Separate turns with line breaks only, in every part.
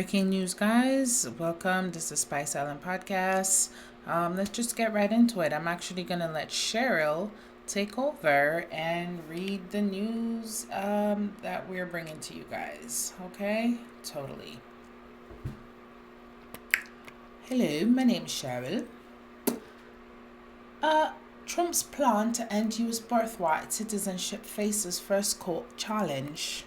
breaking news, guys. Welcome. This is Spice Island Podcast. Let's just get right into it. I'm actually going to let Cheryl take over and read the news that we're bringing to you guys. Okay? Totally. Hello, my name is Cheryl. Trump's plan to end U.S. birthright citizenship faces first court challenge.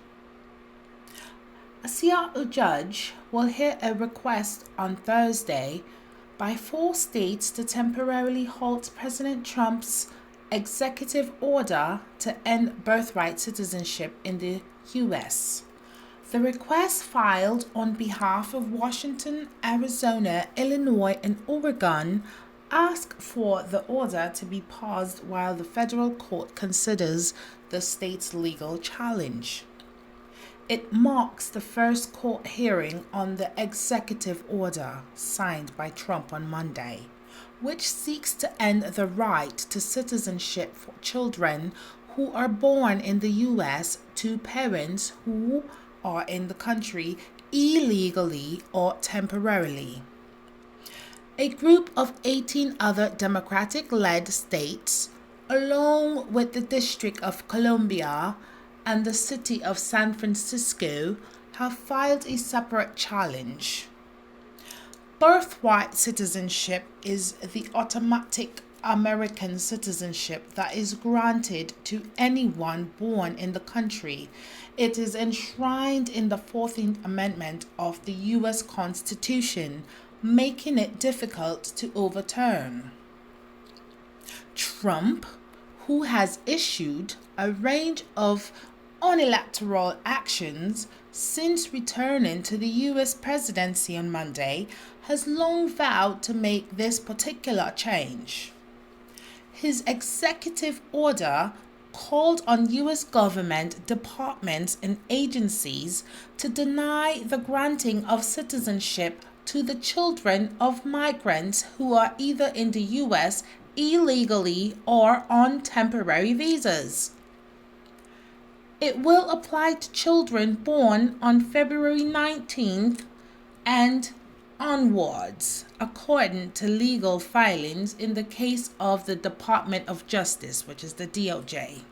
A Seattle judge will hear a request on Thursday by 4 states to temporarily halt President Trump's executive order to end birthright citizenship in the U.S. The request, filed on behalf of Washington, Arizona, Illinois, and Oregon, asks for the order to be paused while the federal court considers the state's legal challenge. It marks the first court hearing on the executive order signed by Trump on Monday, which seeks to end the right to citizenship for children who are born in the U.S. to parents who are in the country illegally or temporarily. A group of 18 other Democratic-led states, along with the District of Columbia and the city of San Francisco, have filed a separate challenge. Birthright citizenship is the automatic American citizenship that is granted to anyone born in the country. It is enshrined in the 14th Amendment of the U.S. Constitution, making it difficult to overturn. Trump, who has issued a range of unilateral actions since returning to the U.S. presidency on Monday, has long vowed to make this particular change. His executive order called on U.S. government departments and agencies to deny the granting of citizenship to the children of migrants who are either in the U.S. illegally or on temporary visas. It will apply to children born on February 19th and onwards, according to legal filings in the case of the Department of Justice, which is the DOJ.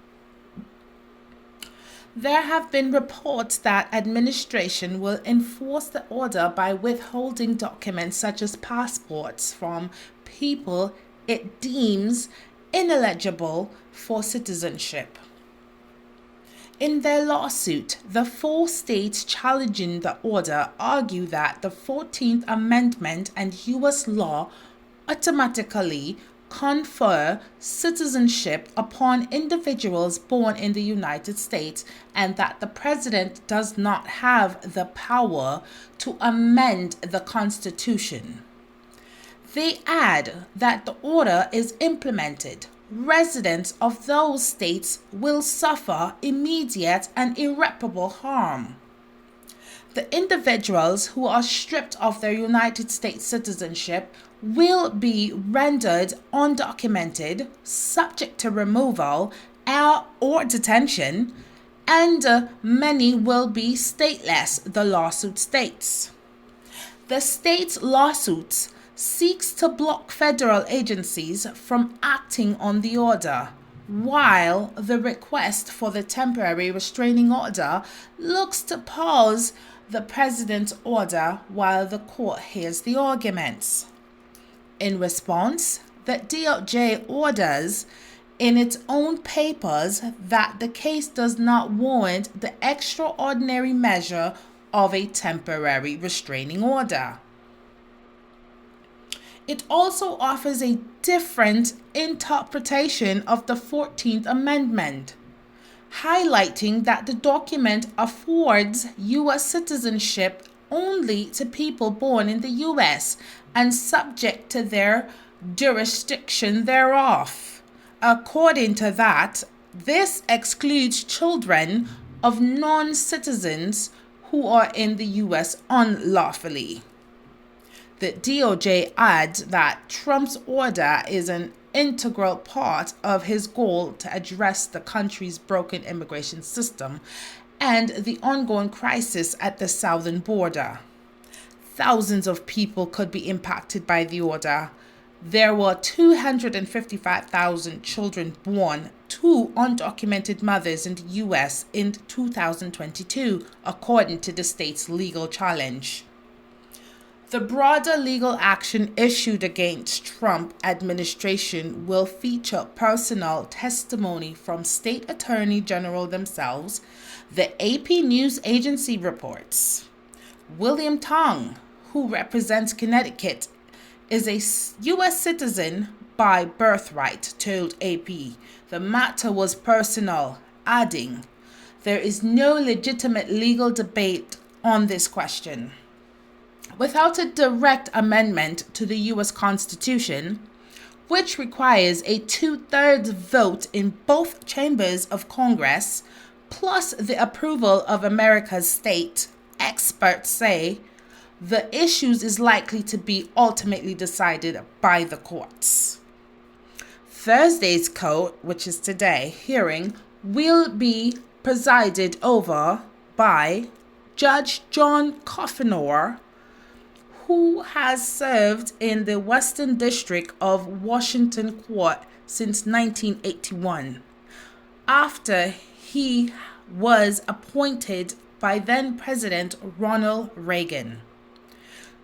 There have been reports that administration will enforce the order by withholding documents such as passports from people it deems ineligible for citizenship. In their lawsuit, the 4 states challenging the order argue that the 14th Amendment and U.S. law automatically confer citizenship upon individuals born in the United States and that the president does not have the power to amend the Constitution. They add that the order is implemented, residents of those states will suffer immediate and irreparable harm. The individuals who are stripped of their United States citizenship will be rendered undocumented, subject to removal or detention, and many will be stateless, the lawsuit states. The state's lawsuits seeks to block federal agencies from acting on the order, while the request for the temporary restraining order looks to pause the president's order while the court hears the arguments. In response, the DOJ orders in its own papers that the case does not warrant the extraordinary measure of a temporary restraining order. It also offers a different interpretation of the 14th Amendment, highlighting that the document affords U.S. citizenship only to people born in the U.S. and subject to their jurisdiction thereof. According to that, this excludes children of non-citizens who are in the U.S. unlawfully. The DOJ adds that Trump's order is an integral part of his goal to address the country's broken immigration system and the ongoing crisis at the southern border. thousands of people could be impacted by the order. There were 255,000 children born to undocumented mothers in the U.S. in 2022, according to the state's legal challenge. The broader legal action issued against Trump administration will feature personal testimony from state attorney general themselves, the AP news agency reports. William Tong, who represents Connecticut, is a U.S. citizen by birthright, told AP. The matter was personal, adding, "There is no legitimate legal debate on this question." Without a direct amendment to the U.S. Constitution, which requires a 2/3 vote in both chambers of Congress, plus the approval of America's state, experts say the issues is likely to be ultimately decided by the courts. Thursday's court, which is today, hearing will be presided over by Judge John Coffenor, who has served in the Western District of Washington Court since 1981, after he was appointed by then President Ronald Reagan.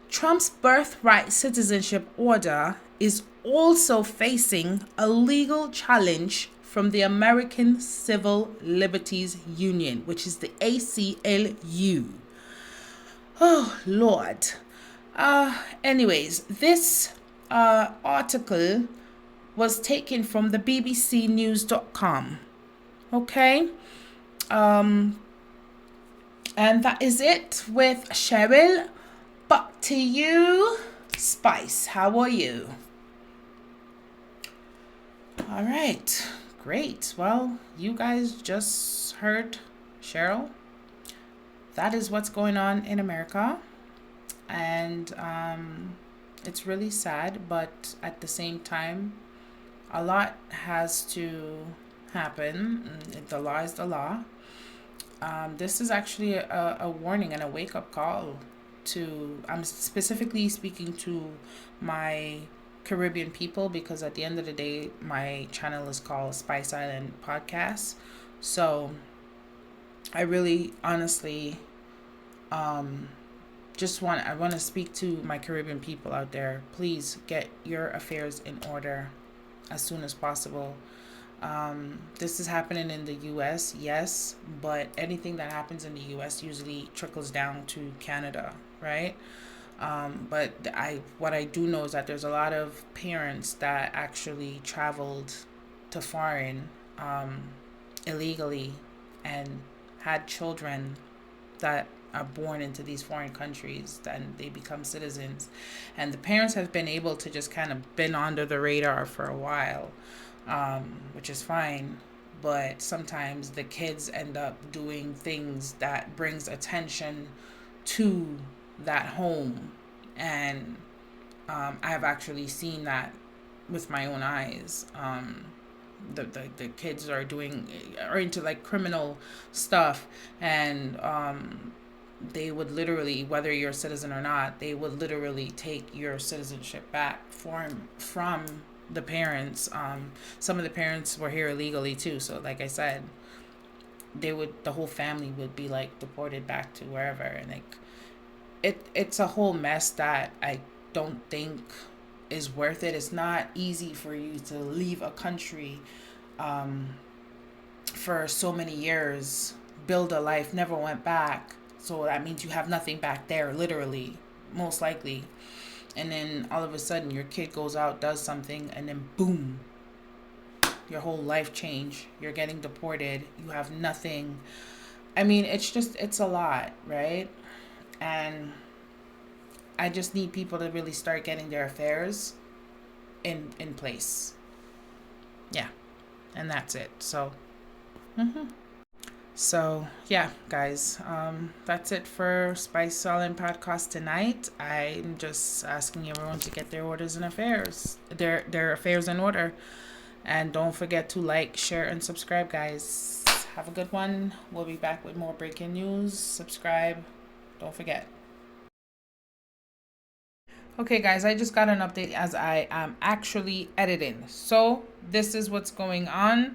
Trump's Birthright Citizenship Order is also facing a legal challenge from the American Civil Liberties Union, which is the ACLU. Oh, Lord. Anyways, this article was taken from the bbcnews.com. Okay? And that is it with Cheryl. Back to you, Spice. How are you? All right. Great. Well, you guys just heard Cheryl. That is what's going on in America. And it's really sad, but at the same time, a lot has to happen. The law is the law. This is actually a warning and a wake-up call to, I'm specifically speaking to my Caribbean people, because at the end of the day, my channel is called Spice Island Podcast. So I really honestly I want to speak to my Caribbean people out there. Please get your affairs in order as soon as possible. This is happening in the U.S., yes, but anything that happens in the U.S. usually trickles down to Canada, right? But what I do know is that there's a lot of parents that actually traveled to foreign illegally and had children that are born into these foreign countries, and they become citizens, and the parents have been able to just kind of been under the radar for a while, which is fine, but sometimes the kids end up doing things that brings attention to that home, and I have actually seen that with my own eyes. The kids are into like criminal stuff, and they would literally, whether you're a citizen or not, they would literally take your citizenship back from the parents. Some of the parents were here illegally too, so like I said, the whole family would be like deported back to wherever, and like it's a whole mess that I don't think is worth it. It's not easy for you to leave a country for so many years, build a life, never went back. So that means you have nothing back there, literally, most likely. And then all of a sudden your kid goes out, does something, and then boom, your whole life change. You're getting deported. You have nothing. I mean, it's a lot, right? And I just need people to really start getting their affairs in place. Yeah. And that's it. So, So, yeah, guys, that's it for Spice Island Podcast tonight. I'm just asking everyone to get their orders and affairs, their affairs in order. And don't forget to like, share, and subscribe, guys. Have a good one. We'll be back with more breaking news. Subscribe. Don't forget. Okay, guys, I just got an update as I am actually editing. So, this is what's going on.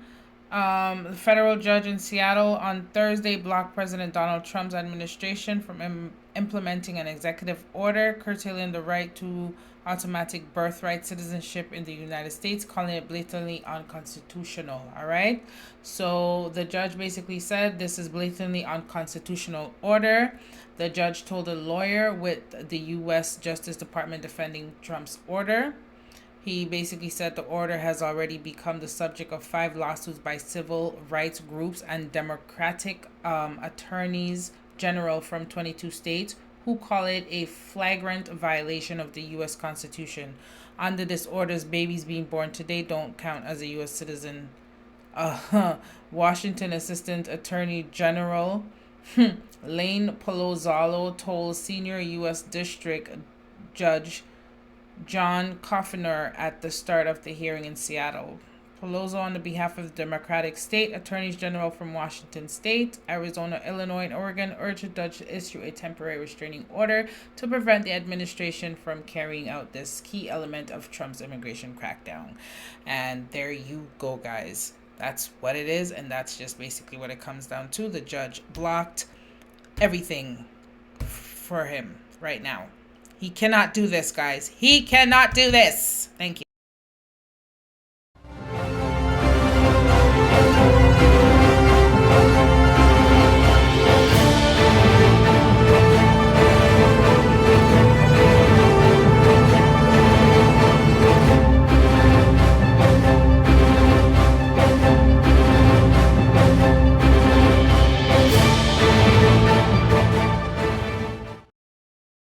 The federal judge in Seattle on Thursday blocked President Donald Trump's administration from implementing an executive order curtailing the right to automatic birthright citizenship in the United States, calling it blatantly unconstitutional. All right. So the judge basically said this is blatantly unconstitutional order. The judge told a lawyer with the U.S. Justice Department defending Trump's order. He basically said the order has already become the subject of 5 lawsuits by civil rights groups and Democratic attorneys general from 22 states who call it a flagrant violation of the U.S. Constitution. Under this order, babies being born today don't count as a U.S. citizen. Washington Assistant Attorney General Lane Polozzolo told senior U.S. District Judge John Coffiner at the start of the hearing in Seattle. Pelosi, on the behalf of the Democratic state attorneys general from Washington State, Arizona, Illinois, and Oregon, urged the judge to issue a temporary restraining order to prevent the administration from carrying out this key element of Trump's immigration crackdown. And there you go, guys. That's what it is, and that's just basically what it comes down to. The judge blocked everything for him right now. He cannot do this, guys. He cannot do this. Thank you.